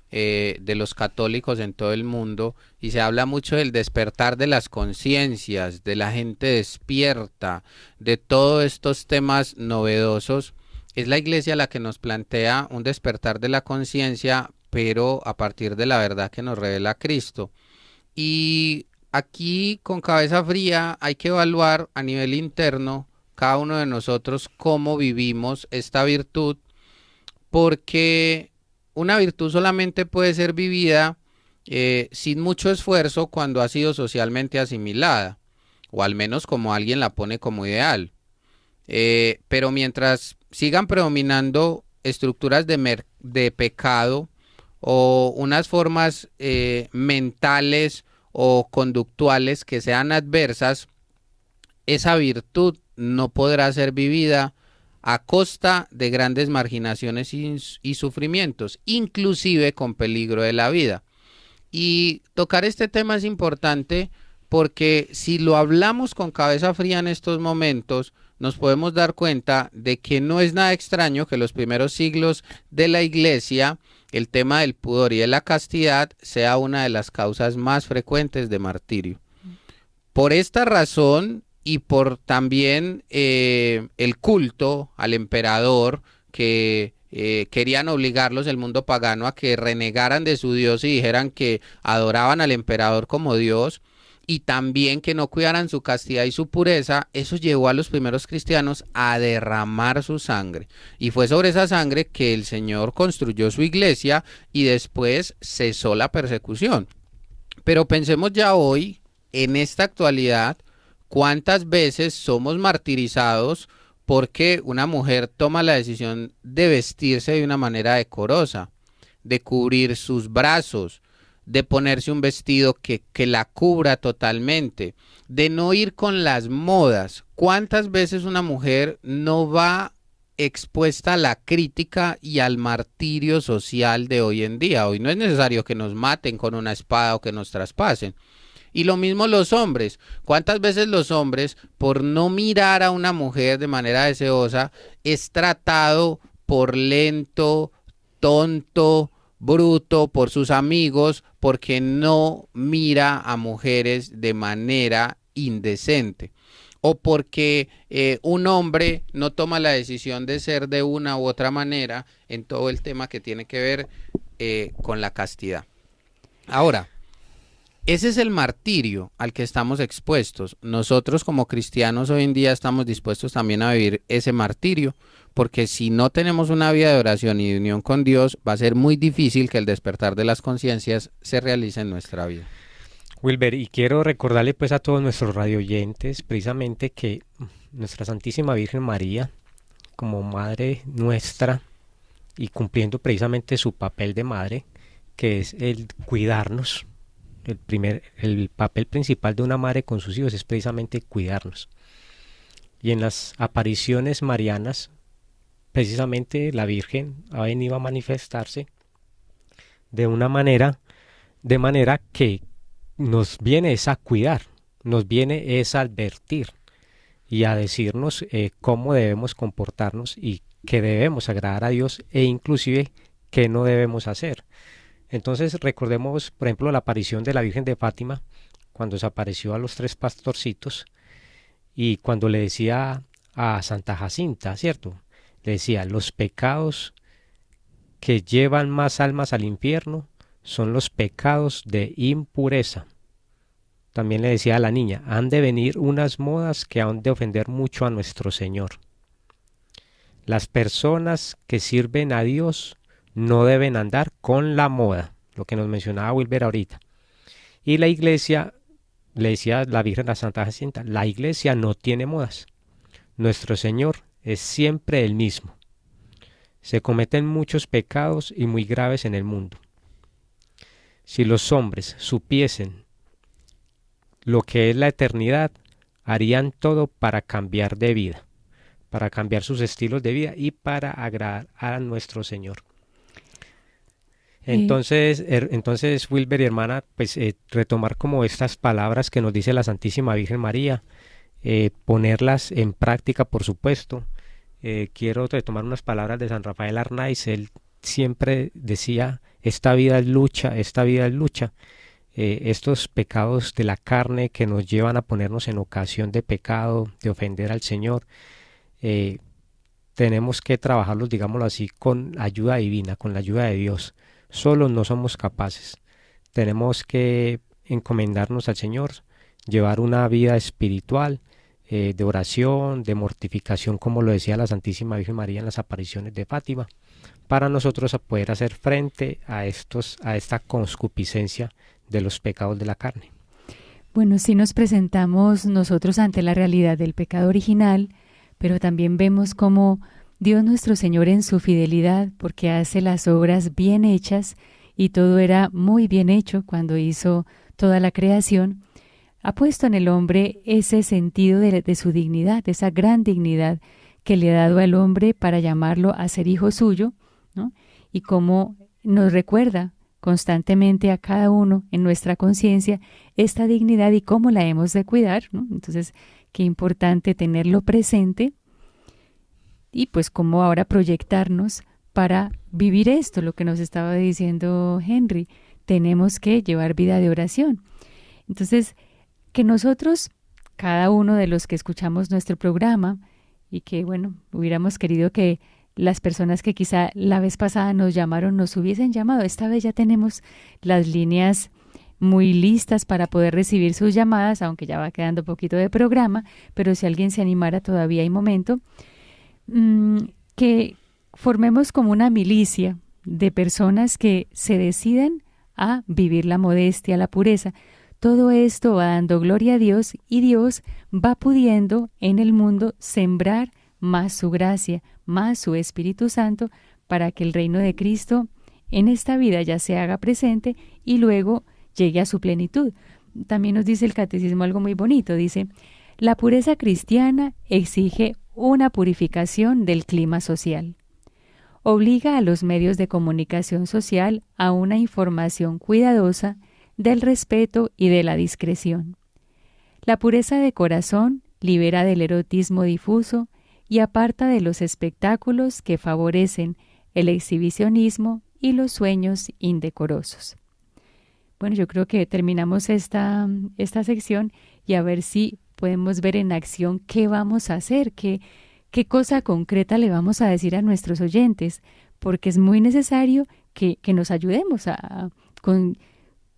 de los católicos en todo el mundo, y se habla mucho del despertar de las conciencias, de la gente despierta, de todos estos temas novedosos, es la Iglesia la que nos plantea un despertar de la conciencia, pero a partir de la verdad que nos revela Cristo. Y aquí, con cabeza fría, hay que evaluar a nivel interno cada uno de nosotros cómo vivimos esta virtud, porque una virtud solamente puede ser vivida sin mucho esfuerzo cuando ha sido socialmente asimilada, o al menos como alguien la pone como ideal. Pero mientras sigan predominando estructuras de pecado o unas formas mentales o conductuales que sean adversas, esa virtud no podrá ser vivida a costa de grandes marginaciones y sufrimientos, inclusive con peligro de la vida. Y tocar este tema es importante porque si lo hablamos con cabeza fría en estos momentos, nos podemos dar cuenta de que no es nada extraño que los primeros siglos de la Iglesia, el tema del pudor y de la castidad sea una de las causas más frecuentes de martirio. Por esta razón y por también el culto al emperador que querían obligarlos el mundo pagano a que renegaran de su Dios y dijeran que adoraban al emperador como Dios, y también que no cuidaran su castidad y su pureza, eso llevó a los primeros cristianos a derramar su sangre. Y fue sobre esa sangre que el Señor construyó su iglesia y después cesó la persecución. Pero pensemos ya hoy, en esta actualidad, cuántas veces somos martirizados porque una mujer toma la decisión de vestirse de una manera decorosa, de cubrir sus brazos, de ponerse un vestido que la cubra totalmente, de no ir con las modas. ¿Cuántas veces una mujer no va expuesta a la crítica y al martirio social de hoy en día? Hoy no es necesario que nos maten con una espada o que nos traspasen. Y lo mismo los hombres. ¿Cuántas veces los hombres, por no mirar a una mujer de manera deseosa, es tratado por lento, tonto, bruto por sus amigos porque no mira a mujeres de manera indecente? O porque un hombre no toma la decisión de ser de una u otra manera en todo el tema que tiene que ver con la castidad. Ahora, ese es el martirio al que estamos expuestos. Nosotros como cristianos hoy en día estamos dispuestos también a vivir ese martirio, porque si no tenemos una vida de oración y de unión con Dios, va a ser muy difícil que el despertar de las conciencias se realice en nuestra vida. Wilber, y quiero recordarle pues a todos nuestros radioyentes precisamente que nuestra Santísima Virgen María, como Madre nuestra y cumpliendo precisamente su papel de madre, que es el cuidarnos, el papel principal de una madre con sus hijos es precisamente cuidarnos. Y en las apariciones marianas, precisamente la Virgen ha venido a manifestarse de manera que nos viene es a cuidar, nos viene es a advertir y a decirnos cómo debemos comportarnos y que debemos agradar a Dios e inclusive qué no debemos hacer. Entonces recordemos, por ejemplo, la aparición de la Virgen de Fátima, cuando se apareció a los 3 pastorcitos y cuando le decía a Santa Jacinta, ¿cierto? Le decía, los pecados que llevan más almas al infierno son los pecados de impureza. También le decía a la niña, han de venir unas modas que han de ofender mucho a nuestro Señor. Las personas que sirven a Dios no deben andar con la moda, lo que nos mencionaba Wilber ahorita. Y la iglesia, le decía la Virgen a Santa Jacinta, la iglesia no tiene modas. Nuestro Señor es siempre el mismo. Se cometen muchos pecados y muy graves en el mundo. Si los hombres supiesen lo que es la eternidad, harían todo para cambiar de vida, para cambiar sus estilos de vida y para agradar a nuestro Señor. Entonces Wilber y hermana, pues retomar como estas palabras que nos dice la Santísima Virgen María, ponerlas en práctica, por supuesto. Quiero retomar unas palabras de San Rafael Arnaiz. Él siempre decía, esta vida es lucha, esta vida es lucha. Estos pecados de la carne que nos llevan a ponernos en ocasión de pecado, de ofender al Señor, tenemos que trabajarlos, digámoslo así, con ayuda divina, con la ayuda de Dios. Solos no somos capaces. Tenemos que encomendarnos al Señor, llevar una vida espiritual, de oración, de mortificación, como lo decía la Santísima Virgen María en las apariciones de Fátima, para nosotros poder hacer frente a esta concupiscencia de los pecados de la carne. Bueno, sí nos presentamos nosotros ante la realidad del pecado original, pero también vemos cómo Dios nuestro Señor en su fidelidad, porque hace las obras bien hechas y todo era muy bien hecho cuando hizo toda la creación, ha puesto en el hombre ese sentido de su dignidad, esa gran dignidad que le ha dado al hombre para llamarlo a ser hijo suyo, ¿no? Y cómo nos recuerda constantemente a cada uno en nuestra conciencia esta dignidad y cómo la hemos de cuidar, ¿no? Entonces, qué importante tenerlo presente y pues cómo ahora proyectarnos para vivir esto, lo que nos estaba diciendo Henry. Tenemos que llevar vida de oración. Entonces, que nosotros, cada uno de los que escuchamos nuestro programa y que, bueno, hubiéramos querido que las personas que quizá la vez pasada nos llamaron, nos hubiesen llamado. Esta vez ya tenemos las líneas muy listas para poder recibir sus llamadas, aunque ya va quedando poquito de programa, pero si alguien se animara todavía hay momento, que formemos como una milicia de personas que se deciden a vivir la modestia, la pureza. Todo esto va dando gloria a Dios y Dios va pudiendo en el mundo sembrar más su gracia, más su Espíritu Santo, para que el reino de Cristo en esta vida ya se haga presente y luego llegue a su plenitud. También nos dice el Catecismo algo muy bonito, dice: la pureza cristiana exige una purificación del clima social. Obliga a los medios de comunicación social a una información cuidadosa del respeto y de la discreción. La pureza de corazón libera del erotismo difuso y aparta de los espectáculos que favorecen el exhibicionismo y los sueños indecorosos. Bueno, yo creo que terminamos esta sección y a ver si podemos ver en acción qué vamos a hacer, qué cosa concreta le vamos a decir a nuestros oyentes, porque es muy necesario que nos ayudemos con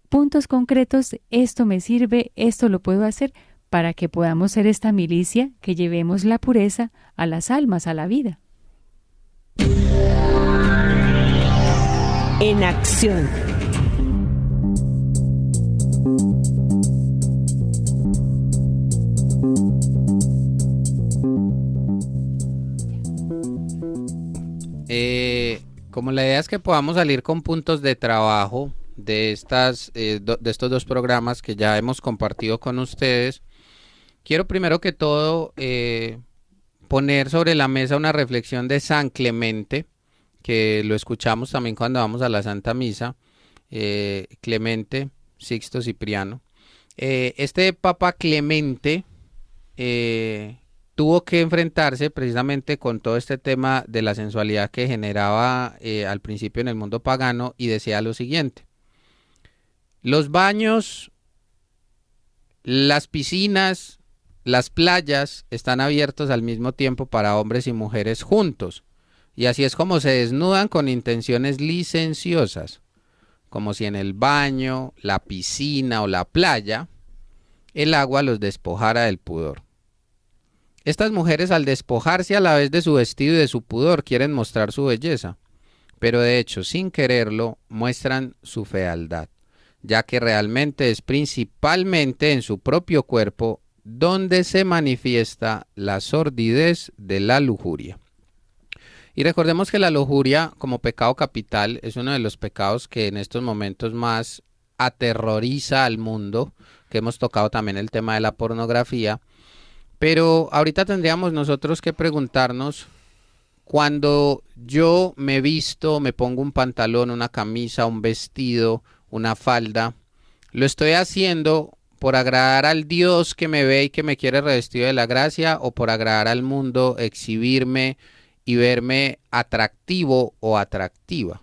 puntos concretos. Esto me sirve, esto lo puedo hacer, para que podamos ser esta milicia que llevemos la pureza a las almas, a la vida. En acción. Como la idea es que podamos salir con puntos de trabajo de estos dos programas que ya hemos compartido con ustedes, quiero primero que todo poner sobre la mesa una reflexión de San Clemente, que lo escuchamos también cuando vamos a la Santa Misa, Clemente Sixto Cipriano. Este Papa Clemente tuvo que enfrentarse precisamente con todo este tema de la sensualidad que generaba al principio en el mundo pagano, y decía lo siguiente: los baños, las piscinas, las playas están abiertos al mismo tiempo para hombres y mujeres juntos, y así es como se desnudan con intenciones licenciosas, como si en el baño, la piscina o la playa el agua los despojara del pudor. Estas mujeres, al despojarse a la vez de su vestido y de su pudor, quieren mostrar su belleza, pero de hecho, sin quererlo, muestran su fealdad, ya que realmente es principalmente en su propio cuerpo donde se manifiesta la sordidez de la lujuria. Y recordemos que la lujuria, como pecado capital, es uno de los pecados que en estos momentos más aterroriza al mundo, que hemos tocado también el tema de la pornografía. Pero ahorita tendríamos nosotros que preguntarnos, cuando yo me visto, me pongo un pantalón, una camisa, un vestido, una falda, ¿lo estoy haciendo por agradar al Dios que me ve y que me quiere revestido de la gracia, o por agradar al mundo, exhibirme y verme atractivo o atractiva?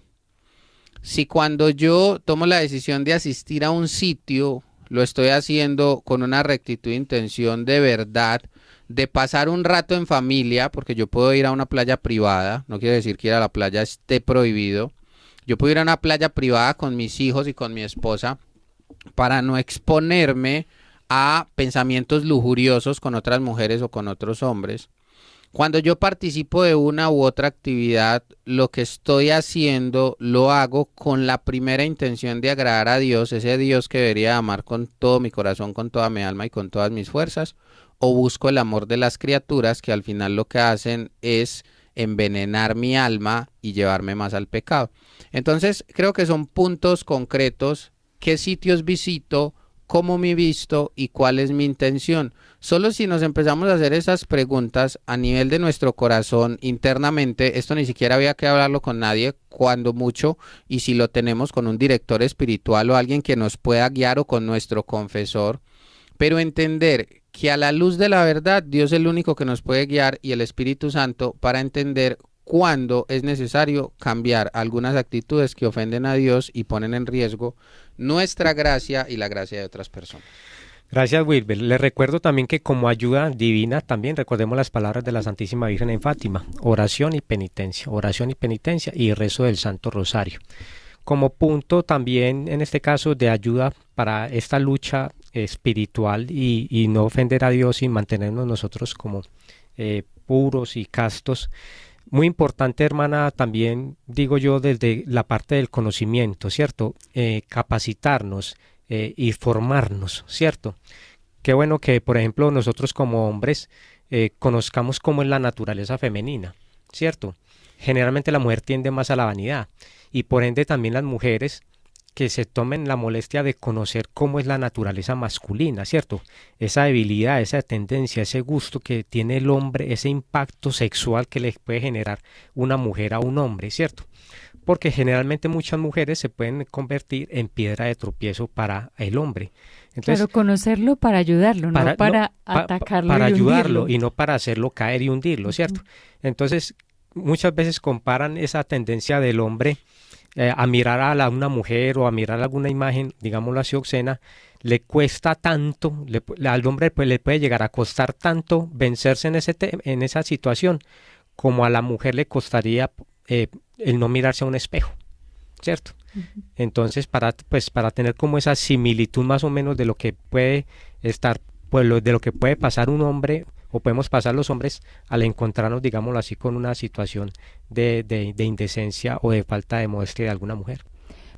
Si cuando yo tomo la decisión de asistir a un sitio, lo estoy haciendo con una rectitud de intención de verdad, de pasar un rato en familia, porque yo puedo ir a una playa privada, no quiere decir que ir a la playa esté prohibido, yo puedo ir a una playa privada con mis hijos y con mi esposa para no exponerme a pensamientos lujuriosos con otras mujeres o con otros hombres. Cuando yo participo de una u otra actividad, lo que estoy haciendo lo hago con la primera intención de agradar a Dios, ese Dios que debería amar con todo mi corazón, con toda mi alma y con todas mis fuerzas, o busco el amor de las criaturas, que al final lo que hacen es envenenar mi alma y llevarme más al pecado. Entonces creo que son puntos concretos: qué sitios visito, cómo me visto y cuál es mi intención. Solo si nos empezamos a hacer esas preguntas a nivel de nuestro corazón internamente, esto ni siquiera había que hablarlo con nadie, cuando mucho, y si lo tenemos con un director espiritual o alguien que nos pueda guiar o con nuestro confesor, pero entender que a la luz de la verdad Dios es el único que nos puede guiar y el Espíritu Santo para entender cuándo es necesario cambiar algunas actitudes que ofenden a Dios y ponen en riesgo nuestra gracia y la gracia de otras personas. Gracias, Wilber. Les recuerdo también que como ayuda divina, también recordemos las palabras de la Santísima Virgen en Fátima: oración y penitencia y rezo del Santo Rosario. Como punto también, en este caso, de ayuda para esta lucha espiritual y no ofender a Dios y mantenernos nosotros como puros y castos. Muy importante, hermana, también digo yo desde la parte del conocimiento, ¿cierto? Capacitarnos y formarnos, ¿cierto? Qué bueno que, por ejemplo, nosotros como hombres conozcamos cómo es la naturaleza femenina, ¿cierto? Generalmente la mujer tiende más a la vanidad y por ende también las mujeres que se tomen la molestia de conocer cómo es la naturaleza masculina, ¿cierto? Esa debilidad, esa tendencia, ese gusto que tiene el hombre, ese impacto sexual que le puede generar una mujer a un hombre, ¿cierto? Porque generalmente muchas mujeres se pueden convertir en piedra de tropiezo para el hombre. Entonces, claro, conocerlo para ayudarlo, no para atacarlo para y ayudarlo hundirlo. y no para hacerlo caer y hundirlo, ¿cierto? Entonces, muchas veces comparan esa tendencia del hombre a mirar a una mujer o a mirar alguna imagen, digámoslo así, obscena, le cuesta tanto, al hombre pues, le puede llegar a costar tanto vencerse en esa situación, como a la mujer le costaría el no mirarse a un espejo, ¿cierto? Entonces, para tener como esa similitud más o menos de lo que puede estar, pues de lo que puede pasar un hombre o podemos pasar los hombres al encontrarnos, digámoslo así, con una situación de indecencia o de falta de modestia de alguna mujer.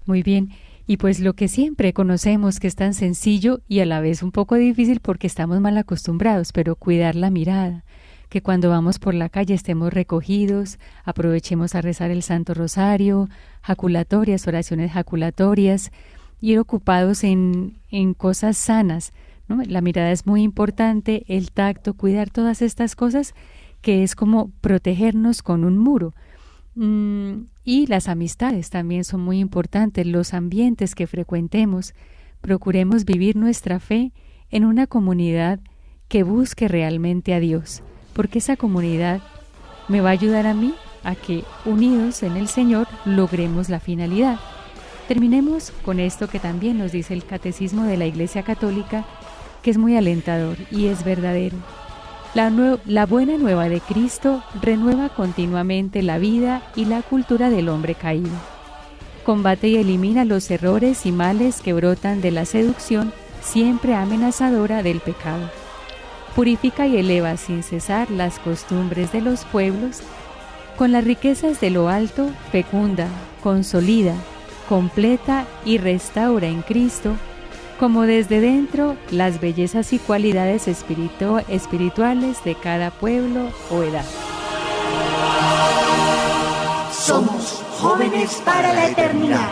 Muy bien, y pues lo que siempre conocemos que es tan sencillo y a la vez un poco difícil porque estamos mal acostumbrados, pero cuidar la mirada, que cuando vamos por la calle estemos recogidos, aprovechemos a rezar el Santo Rosario, jaculatorias, oraciones jaculatorias, ir ocupados en cosas sanas, ¿no? La mirada es muy importante, el tacto, cuidar todas estas cosas que es como protegernos con un muro. Y las amistades también son muy importantes, los ambientes que frecuentemos. Procuremos vivir nuestra fe en una comunidad que busque realmente a Dios, porque esa comunidad me va a ayudar a mí a que unidos en el Señor logremos la finalidad. Terminemos con esto que también nos dice el Catecismo de la Iglesia Católica, que es muy alentador y es verdadero. La buena nueva de Cristo renueva continuamente la vida y la cultura del hombre caído. Combate y elimina los errores y males que brotan de la seducción siempre amenazadora del pecado. Purifica y eleva sin cesar las costumbres de los pueblos. Con las riquezas de lo alto, fecunda, consolida, completa y restaura en Cristo, como desde dentro, las bellezas y cualidades espirituales de cada pueblo o edad. Somos jóvenes para la eternidad.